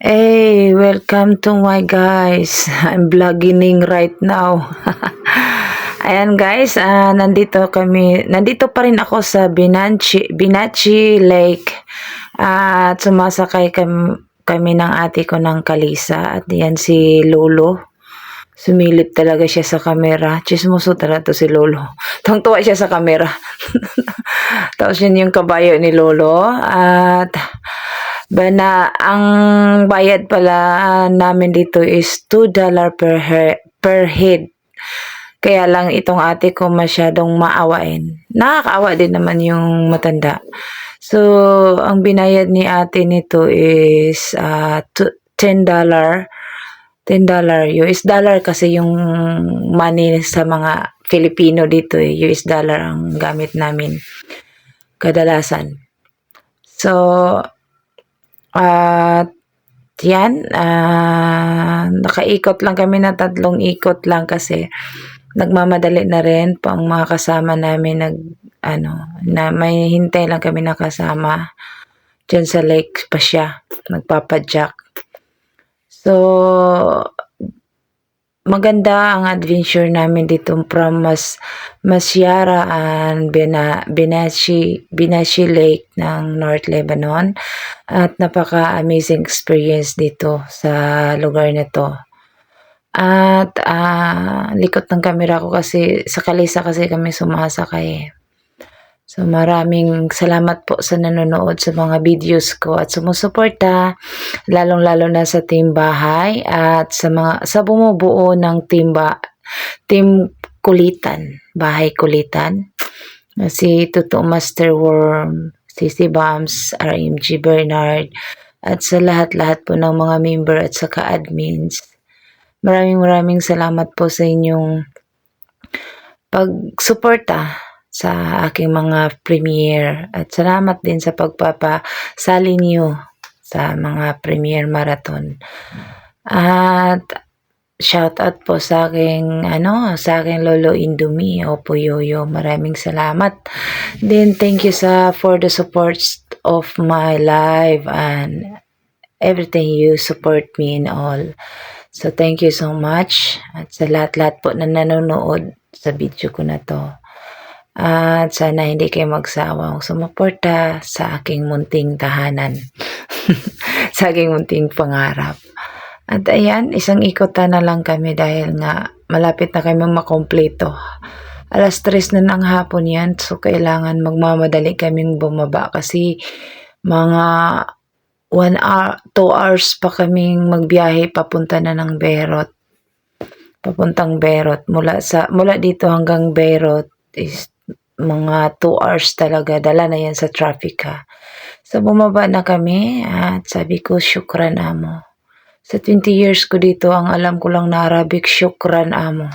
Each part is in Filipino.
Hey, welcome to my guys. I'm vlogging right now. Ayan guys, nandito pa rin ako sa Binachi Lake. At sumasakay kami ng ate ko ng Kalisa. At yan si Lolo. Sumilip talaga siya sa kamera. Chismoso talaga to si Lolo. Tuwang-tuwa siya sa kamera. Tapos yun yung kabayo ni Lolo. At ang bayad pala namin dito is $2 per head. Kaya lang itong ate ko masyadong maawain. Nakakaawa din naman yung matanda. So, ang binayad ni ate nito is $10. $10 US dollar kasi yung money sa mga Filipino dito US dollar ang gamit namin kadalasan. So, at yan, nakaikot lang kami na 3 ikot lang kasi nagmamadali na rin po ang mga kasama namin na may hintay lang kami na kasama dyan sa lake pa siya, nagpapadyak. So, maganda ang adventure namin dito from Masyara and Binashi Lake ng North Lebanon at napaka-amazing experience dito sa lugar na to. At likot ng camera ko kasi sa Kalisa kasi kami sumasakay. So maraming salamat po sa nanonood sa mga videos ko at sumusuporta, lalong-lalo na sa team bahay at sa bumubuo ng team kulitan, bahay kulitan. Si Tuto Master Worm, si Bams, RMG Bernard at sa lahat-lahat po ng mga member at saka admins. Maraming salamat po sa inyong pagsuporta sa aking mga premiere at salamat din sa pagpapasali niyo sa mga premiere marathon. At shout out po sa aking Lolo Indomie o Puyoyo. Maraming salamat. Then thank you for the support of my live and everything you support me in all. So thank you so much at sa lahat-lahat po na nanonood sa video ko na to. At sana hindi kayo magsawang sumuporta sa aking munting tahanan. Sa aking munting pangarap. At ayan, isang ikotan na lang kami dahil nga malapit na kami makompleto. 3:00 na ng hapon yan, so kailangan magmamadali kaming bumaba kasi mga 1 hour, 2 hours pa kaming magbiyahe papunta na ng Beirut. Papuntang Beirut. Mula dito hanggang Beirut is mga 2 hours talaga. Dala na yan sa traffic ha. So bumaba na kami at sabi ko, syukran amo. Sa 20 years ko dito, ang alam ko lang na Arabic, syukran amo.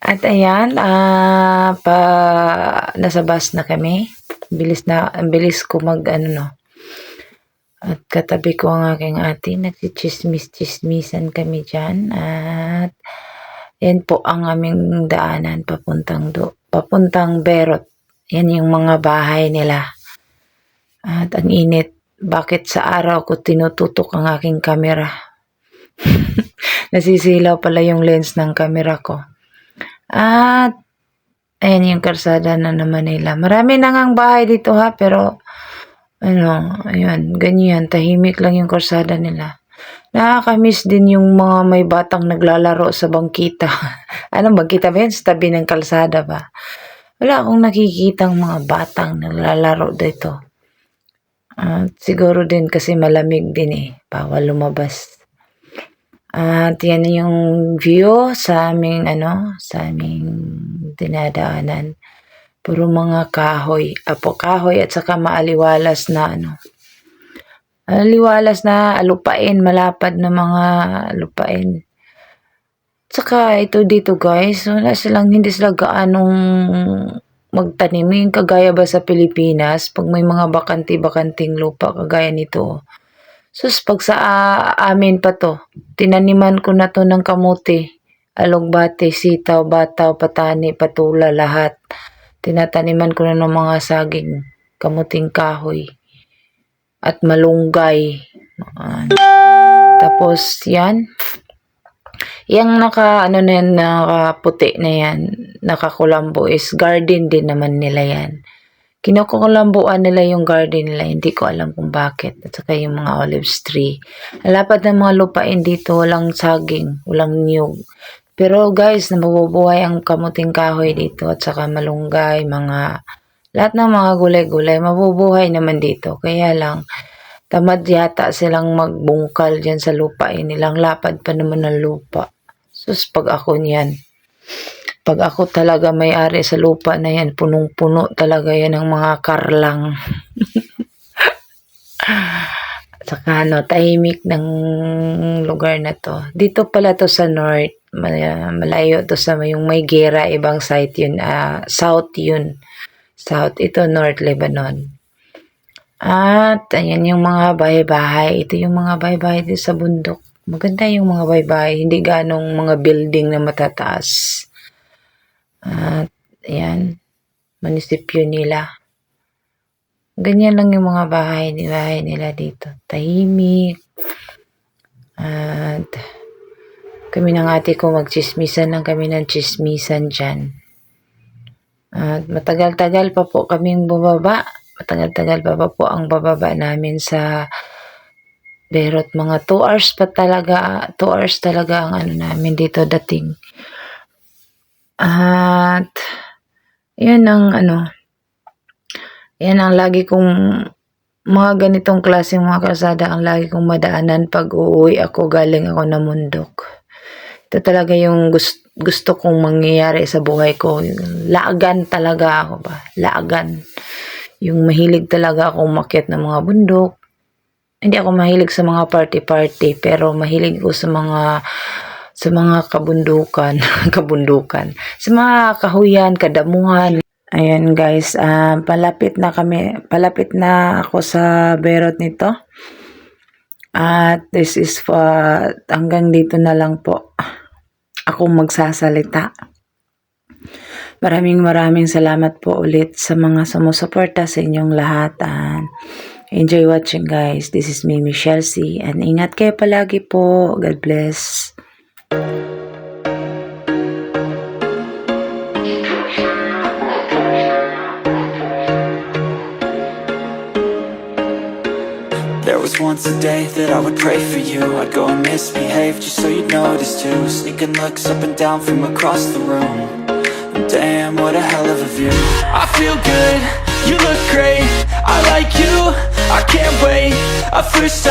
At ayan, nasa bus na kami. Ang bilis ko At katabi ko ang aking ate, nagchichismis-chismisan kami dyan. At yan po ang aming daanan papuntang Beirut. Yan yung mga bahay nila. At ang init. Bakit sa araw ko tinututok ang aking kamera? Nasisilaw pala yung lens ng kamera ko. At ayan yung karsada na naman nila. Marami na ngang bahay dito ha, pero ayun, ganyan, tahimik lang yung karsada nila. Nakakamiss din yung mga may batang naglalaro sa bangkita. Anong bangkita ba yun? Sa tabi ng kalsada ba? Wala akong nakikitang mga batang naglalaro dito. Siguro din kasi malamig din bawal lumabas. At yan yung view sa aming dinadaanan. Puro mga kahoy at saka maaliwalas na lupain, malapad na mga lupain. Saka ito dito guys, hindi sila gaanong magtanim. Kagaya ba sa Pilipinas, pag may mga bakanting lupa, kagaya nito. Sus, pag sa amin pa to, tinaniman ko na to ng kamuti, alugbate, sitaw, bataw, patani, patula, lahat. Tinataniman ko na ng mga saging, kamuting kahoy, at malunggay. Tapos yan. Yang ano na yan, nakaputi na yan, nakakulambo is garden din naman nila yan. Kinukulambuan nila yung garden nila, hindi ko alam kung bakit. At saka yung mga olives tree. Lapad ng mga lupain dito, walang saging, walang niyog. Pero guys, nabubuhay ang kamuting kahoy dito at saka malunggay, lahat ng mga gulay-gulay, mabubuhay naman dito. Kaya lang, tamad yata silang magbungkal dyan sa lupain nilang, lapad pa naman ng lupa. Sus, pag ako talaga may-ari sa lupa na yan, punong-puno talaga yan ng mga karlang. Saka tahimik ng lugar na to. Dito pala to sa north, malayo to sa yung may gera, ibang site yun, south yun. South, ito North Lebanon. At ayan yung mga bahay-bahay. Ito yung mga bahay-bahay dito sa bundok. Maganda yung mga bahay-bahay, hindi ganong mga building na matataas. At ayan, munisipyo nila. Ganyan lang yung mga bahay nila dito. Tahimik. At kami ng ate ko magchismisan lang kami ng chismisan dyan. At matagal-tagal pa po kaming bumaba. Matagal-tagal pa po ang bababa namin sa Beirut. Mga 2 hours pa talaga. 2 hours talaga ang namin dito dating. At yan ang yan ang lagi kong mga ganitong klaseng mga kalsada ang lagi kong madaanan pag uuwi ako galing ako na mundok. Ito talaga yung gusto kong mangyayari sa buhay ko. Laagan talaga ako ba? Laagan. Yung mahilig talaga akong umakyat ng mga bundok. Hindi ako mahilig sa mga party-party, pero mahilig ko sa mga kabundukan, sa mga kahuyan, kadamuhan. Ayan guys, palapit na ako sa Beirut nito. At this is hanggang dito na lang po ako magsasalita. Maraming salamat po ulit sa mga sumusuporta sa inyong lahat. Enjoy watching guys. This is me, Michelle C. And ingat kayo palagi po. God bless. There was once a day that I would pray for you. I'd go and misbehave just so you'd notice too. Sneaking looks up and down from across the room. And damn, what a hell of a view. I feel good, you look great, I like you, I can't wait. A first time